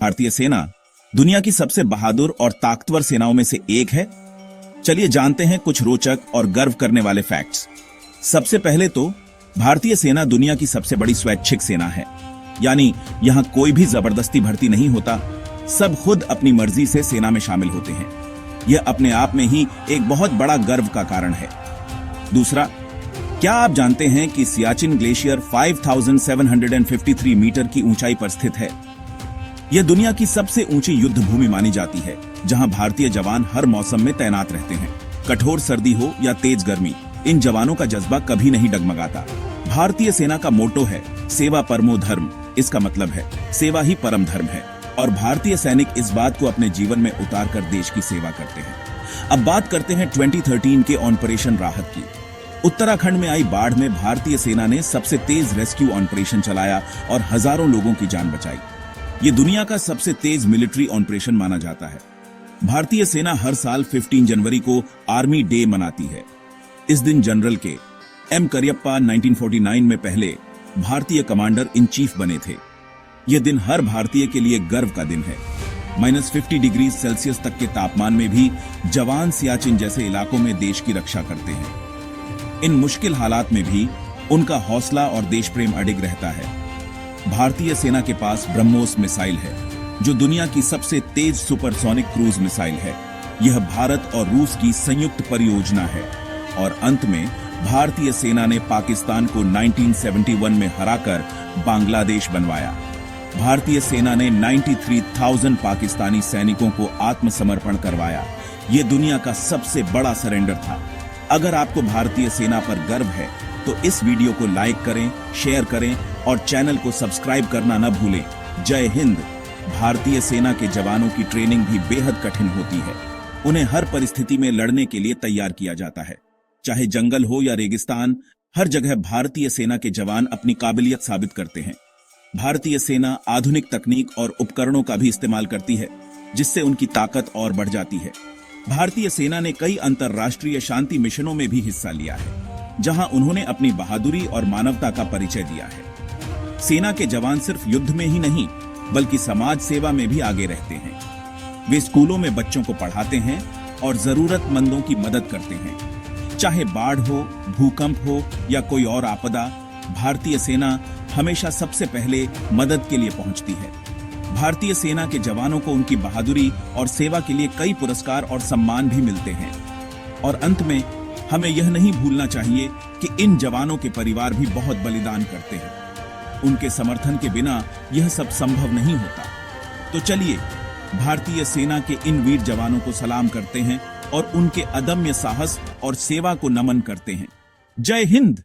भारतीय सेना दुनिया की सबसे बहादुर और ताकतवर सेनाओं में से एक है। चलिए जानते हैं कुछ रोचक और गर्व करने वाले फैक्ट्स। सबसे पहले तो भारतीय सेना दुनिया की सबसे बड़ी स्वैच्छिक सेना है, यानी यहां कोई भी जबरदस्ती भर्ती नहीं होता, सब खुद अपनी मर्जी से सेना में शामिल होते हैं। यह अपने आप में ही एक बहुत बड़ा गर्व का कारण है। दूसरा, क्या आप जानते हैं कि सियाचिन ग्लेशियर 5753 मीटर की ऊंचाई पर स्थित है। यह दुनिया की सबसे ऊंची युद्ध भूमि मानी जाती है, जहां भारतीय जवान हर मौसम में तैनात रहते हैं। कठोर सर्दी हो या तेज गर्मी, इन जवानों का जज्बा कभी नहीं डगमगाता। भारतीय सेना का मोटो है सेवा परमो धर्म। इसका मतलब है सेवा ही परम धर्म है, और भारतीय सैनिक इस बात को अपने जीवन में उतार कर देश की सेवा करते हैं। अब बात करते हैं 2013 के ऑपरेशन राहत की। उत्तराखंड में आई बाढ़ में भारतीय सेना ने सबसे तेज रेस्क्यू ऑपरेशन चलाया और हजारों लोगों की जान बचाई। ये दुनिया का सबसे तेज मिलिट्री ऑपरेशन माना जाता है। भारतीय सेना हर साल 15 जनवरी को आर्मी डे मनाती है। इस दिन जनरल के एम करियप्पा 1949 में पहले भारतीय कमांडर इन चीफ बने थे। यह दिन हर भारतीय के लिए गर्व का दिन है। -50 डिग्री सेल्सियस तक के तापमान में भी जवान सियाचिन जैसे इलाकों में देश की रक्षा करते हैं। इन मुश्किल हालात में भी उनका हौसला और देश प्रेम अडिग रहता है। भारतीय सेना के पास ब्रह्मोस मिसाइल है, जो दुनिया की सबसे तेज सुपरसोनिक क्रूज मिसाइल है। यह भारत और रूस की संयुक्त परियोजना है। और अंत में भारतीय सेना ने पाकिस्तान को 1971 में हराकर बांग्लादेश बनवाया। भारतीय सेना ने 93,000 पाकिस्तानी सैनिकों को आत्मसमर्पण करवाया। यह दुनिया का सबसे बड़ा सरेंडर था। अगर आपको भारतीय सेना पर गर्व है तो इस वीडियो को लाइक करें, शेयर करें और चैनल को सब्सक्राइब करना न भूलें। जय हिंद। भारतीय सेना के जवानों की ट्रेनिंग भी बेहद कठिन होती है। उन्हें हर परिस्थिति में लड़ने के लिए तैयार किया जाता है, चाहे जंगल हो या रेगिस्तान। हर जगह भारतीय सेना के जवान अपनी काबिलियत साबित करते हैं। भारतीय सेना आधुनिक तकनीक और उपकरणों का भी इस्तेमाल करती है, जिससे उनकी ताकत और बढ़ जाती है। भारतीय सेना ने कई अंतर्राष्ट्रीय शांति मिशनों में भी हिस्सा लिया है, जहां उन्होंने अपनी बहादुरी और मानवता का परिचय दिया है। सेना के जवान सिर्फ युद्ध में ही नहीं, बल्कि समाज सेवा में भी आगे रहते हैं। वे स्कूलों में बच्चों को पढ़ाते हैं और जरूरतमंदों की मदद करते हैं। चाहे बाढ़ हो, भूकंप हो या कोई और आपदा, भारतीय सेना हमेशा सबसे पहले मदद के लिए पहुंचती है। भारतीय सेना के जवानों को उनकी बहादुरी और सेवा के लिए कई पुरस्कार और सम्मान भी मिलते हैं। और अंत में हमें यह नहीं भूलना चाहिए कि इन जवानों के परिवार भी बहुत बलिदान करते हैं। उनके समर्थन के बिना यह सब संभव नहीं होता। तो चलिए भारतीय सेना के इन वीर जवानों को सलाम करते हैं और उनके अदम्य साहस और सेवा को नमन करते हैं। जय हिंद।